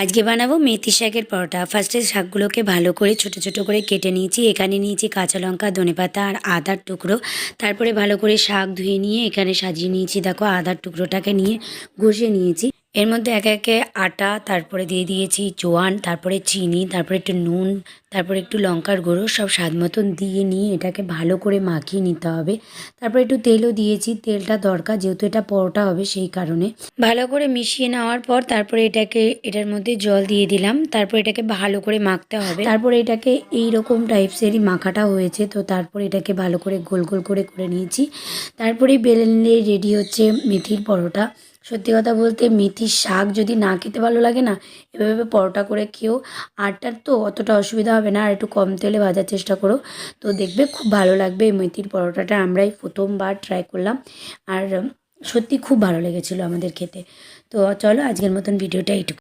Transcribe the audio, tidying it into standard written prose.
আজকে বানাবো মেথি শাকের পরোটা। ফার্স্টে শাকগুলোকে ভালো করে ছোট ছোট করে কেটে নিয়েছি। এখানে নিয়েছি কাঁচা লঙ্কা, ধনেপাতা আর আদার টুকরো। তারপরে ভালো করে শাক ধুয়ে নিয়ে এখানে সাজিয়ে নিয়েছি। দেখো আদার টুকরোটাকে নিয়ে ঘষে নিয়েছি। এর মধ্যে একে একে আটা, তারপরে দিয়ে দিয়েছি জোয়ান, তারপরে চিনি, তারপরে একটু নুন, তারপরে একটু লঙ্কার গুঁড়ো, সব স্বাদ মতন দিয়ে নিয়ে এটাকে ভালো করে মাখিয়ে নিতে হবে। তারপরে একটু তেলও দিয়েছি, তেলটা দরকার যেহেতু এটা পরোটা হবে সেই কারণে। ভালো করে মিশিয়ে নেওয়ার পর তারপরে এটার মধ্যে জল দিয়ে দিলাম। তারপর এটাকে ভালো করে মাখতে হবে। তারপরে এটাকে এইরকম টাইপসেরই মাখাটা হয়েছে, তো তারপর এটাকে ভালো করে গোল গোল করে করে নিয়েছি। তারপরে বেললে রেডি হচ্ছে মেথির পরোটা। সত্যি কথা বলতে মেথির শাক যদি না খেতে ভালো লাগে না, এভাবে পরোটা করে খেও। আটার তো অতটা অসুবিধা হবে না, আর একটু কম তেলে ভাজার চেষ্টা করো, তো দেখবে খুব ভালো লাগবে। এই মেথির পরোটাটা আমরাই প্রথমবার ট্রাই করলাম, আর সত্যি খুব ভালো লেগেছিলো আমাদের খেতে। তো চলো আজকের মতন ভিডিওটা এইটুকু।